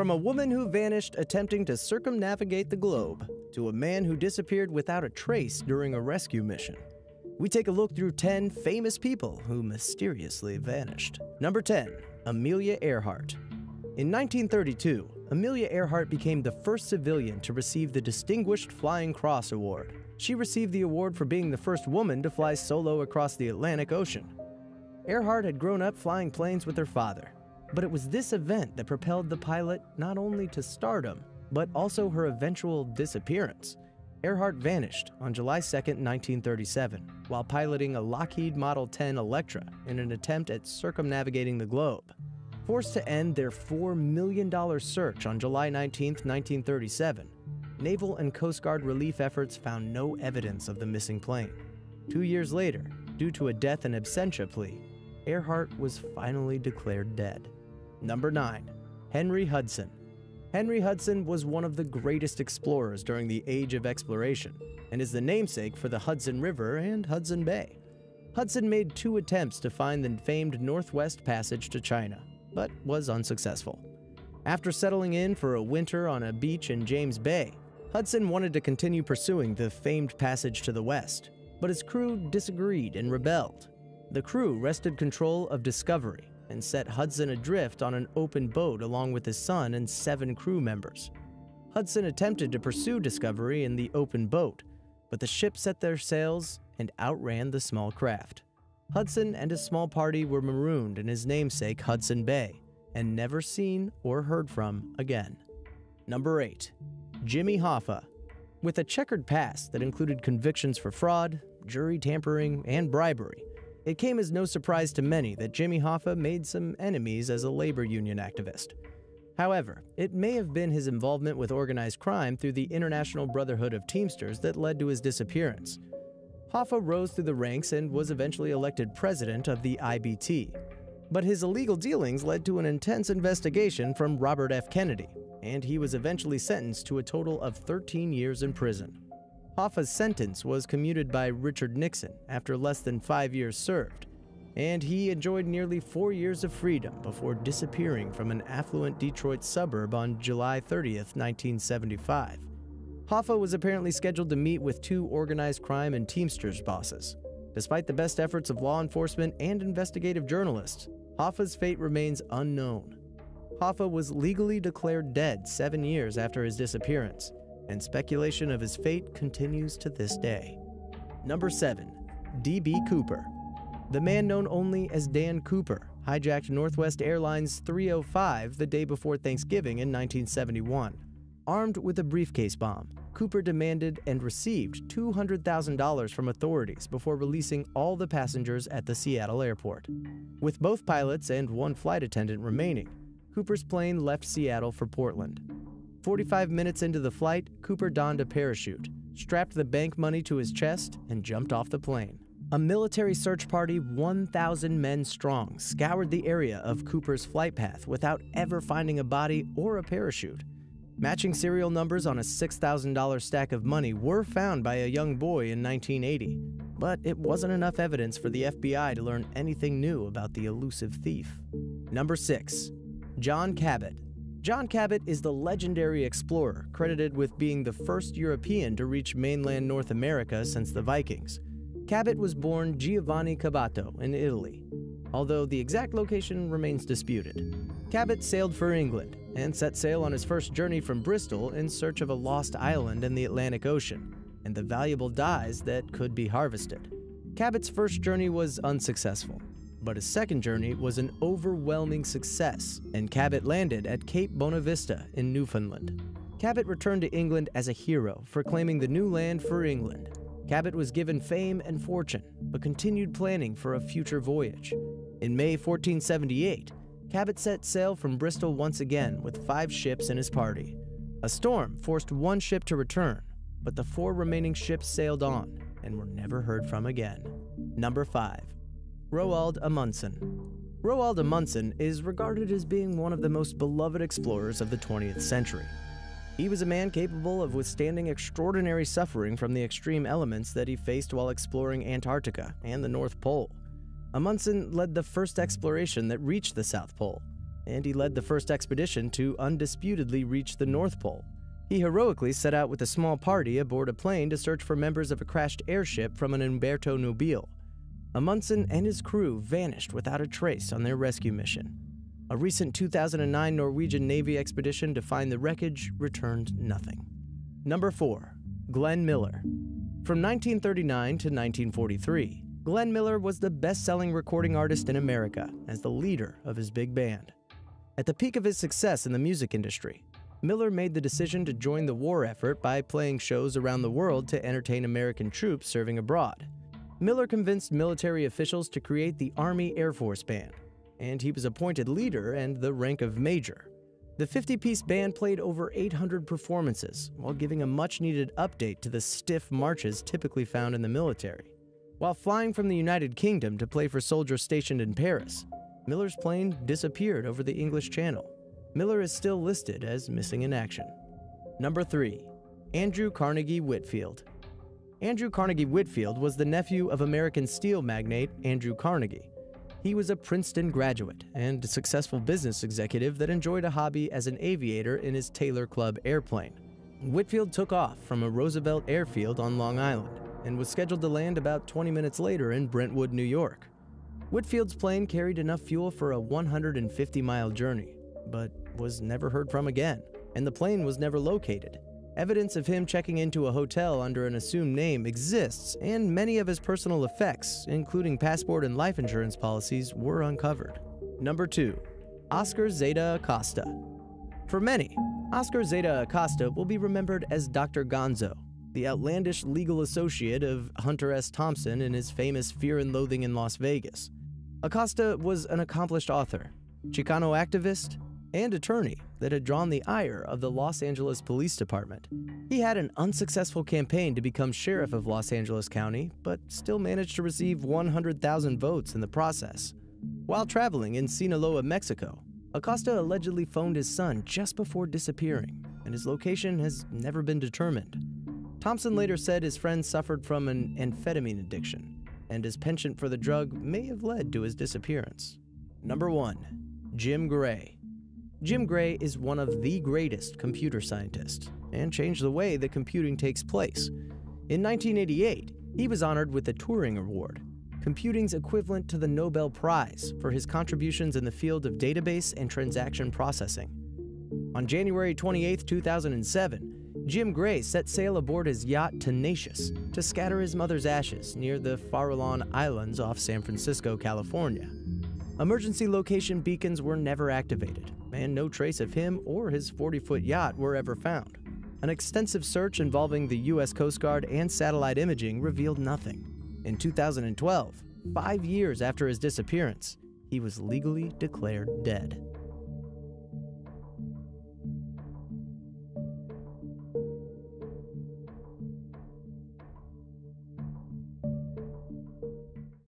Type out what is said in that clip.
From a woman who vanished attempting to circumnavigate the globe, to a man who disappeared without a trace during a rescue mission, we take a look through 10 famous people who mysteriously vanished. Number 10. Amelia Earhart. In 1932, Amelia Earhart became the first civilian to receive the Distinguished Flying Cross Award. She received the award for being the first woman to fly solo across the Atlantic Ocean. Earhart had grown up flying planes with her father, but it was this event that propelled the pilot not only to stardom, but also her eventual disappearance. Earhart vanished on July 2, 1937, while piloting a Lockheed Model 10 Electra in an attempt at circumnavigating the globe. Forced to end their $4 million search on July 19, 1937, Naval and Coast Guard relief efforts found no evidence of the missing plane. 2 years later, due to a death in absentia plea, Earhart was finally declared dead. Number 9. Henry Hudson. Henry Hudson was one of the greatest explorers during the Age of Exploration and is the namesake for the Hudson River and Hudson Bay. Hudson made 2 attempts to find the famed Northwest Passage to China, but was unsuccessful. After settling in for a winter on a beach in James Bay, Hudson wanted to continue pursuing the famed passage to the west, but his crew disagreed and rebelled. The crew wrested control of Discovery and set Hudson adrift on an open boat along with his son and 7 crew members. Hudson attempted to pursue Discovery in the open boat, but the ship set their sails and outran the small craft. Hudson and his small party were marooned in his namesake Hudson Bay and never seen or heard from again. Number 8. Jimmy Hoffa. With a checkered past that included convictions for fraud, jury tampering, and bribery, it came as no surprise to many that Jimmy Hoffa made some enemies as a labor union activist. However, it may have been his involvement with organized crime through the International Brotherhood of Teamsters that led to his disappearance. Hoffa rose through the ranks and was eventually elected president of the IBT. But his illegal dealings led to an intense investigation from Robert F. Kennedy, and he was eventually sentenced to a total of 13 years in prison. Hoffa's sentence was commuted by Richard Nixon after less than 5 years served, and he enjoyed nearly 4 years of freedom before disappearing from an affluent Detroit suburb on July 30, 1975. Hoffa was apparently scheduled to meet with 2 organized crime and Teamsters bosses. Despite the best efforts of law enforcement and investigative journalists, Hoffa's fate remains unknown. Hoffa was legally declared dead 7 years after his disappearance, and speculation of his fate continues to this day. Number 7. D.B. Cooper. The man known only as Dan Cooper hijacked Northwest Airlines 305 the day before Thanksgiving in 1971. Armed with a briefcase bomb, Cooper demanded and received $200,000 from authorities before releasing all the passengers at the Seattle airport. With both pilots and 1 flight attendant remaining, Cooper's plane left Seattle for Portland. 45 minutes into the flight, Cooper donned a parachute, strapped the bank money to his chest, and jumped off the plane. A military search party 1,000 men strong scoured the area of Cooper's flight path without ever finding a body or a parachute. Matching serial numbers on a $6,000 stack of money were found by a young boy in 1980, but it wasn't enough evidence for the FBI to learn anything new about the elusive thief. Number 6. John Cabot. John Cabot is the legendary explorer credited with being the first European to reach mainland North America since the Vikings. Cabot was born Giovanni Caboto in Italy, although the exact location remains disputed. Cabot sailed for England and set sail on his first journey from Bristol in search of a lost island in the Atlantic Ocean and the valuable dyes that could be harvested. Cabot's first journey was unsuccessful, but his second journey was an overwhelming success, and Cabot landed at Cape Bonavista in Newfoundland. Cabot returned to England as a hero for claiming the new land for England. Cabot was given fame and fortune, but continued planning for a future voyage. In May 1478, Cabot set sail from Bristol once again with 5 ships in his party. A storm forced 1 ship to return, but the 4 remaining ships sailed on and were never heard from again. Number 5. Roald Amundsen. Roald Amundsen is regarded as being one of the most beloved explorers of the 20th century. He was a man capable of withstanding extraordinary suffering from the extreme elements that he faced while exploring Antarctica and the North Pole. Amundsen led the first exploration that reached the South Pole. and he led the first expedition to undisputedly reach the North Pole. He heroically set out with a small party aboard a plane to search for members of a crashed airship from an Umberto Nobile. Amundsen and his crew vanished without a trace on their rescue mission. A recent 2009 Norwegian Navy expedition to find the wreckage returned nothing. Number 4. Glenn Miller. From 1939 to 1943, Glenn Miller was the best-selling recording artist in America as the leader of his big band. At the peak of his success in the music industry, Miller made the decision to join the war effort by playing shows around the world to entertain American troops serving abroad. Miller convinced military officials to create the Army Air Force Band, and he was appointed leader and the rank of major. The 50-piece band played over 800 performances while giving a much-needed update to the stiff marches typically found in the military. While flying from the United Kingdom to play for soldiers stationed in Paris, Miller's plane disappeared over the English Channel. Miller is still listed as missing in action. Number 3. Andrew Carnegie Whitfield. Andrew Carnegie Whitfield was the nephew of American steel magnate Andrew Carnegie. He was a Princeton graduate and a successful business executive that enjoyed a hobby as an aviator in his Taylor Club airplane. Whitfield took off from a Roosevelt airfield on Long Island and was scheduled to land about 20 minutes later in Brentwood, New York. Whitfield's plane carried enough fuel for a 150-mile journey, but was never heard from again, and the plane was never located. Evidence of him checking into a hotel under an assumed name exists, and many of his personal effects, including passport and life insurance policies, were uncovered. Number 2. Oscar Zeta Acosta. For many, Oscar Zeta Acosta will be remembered as Dr. Gonzo, the outlandish legal associate of Hunter S. Thompson in his famous Fear and Loathing in Las Vegas. Acosta was an accomplished author, Chicano activist, and attorney that had drawn the ire of the Los Angeles Police Department. He had an unsuccessful campaign to become sheriff of Los Angeles County, but still managed to receive 100,000 votes in the process. While traveling in Sinaloa, Mexico, Acosta allegedly phoned his son just before disappearing, and his location has never been determined. Thompson later said his friend suffered from an amphetamine addiction, and his penchant for the drug may have led to his disappearance. Number 1. Jim Gray. Jim Gray is one of the greatest computer scientists and changed the way that computing takes place. In 1988, he was honored with the Turing Award, computing's equivalent to the Nobel Prize for his contributions in the field of database and transaction processing. On January 28, 2007, Jim Gray set sail aboard his yacht Tenacious to scatter his mother's ashes near the Farallon Islands off San Francisco, California. Emergency location beacons were never activated, and no trace of him or his 40-foot yacht were ever found. An extensive search involving the U.S. Coast Guard and satellite imaging revealed nothing. In 2012, 5 years after his disappearance, he was legally declared dead.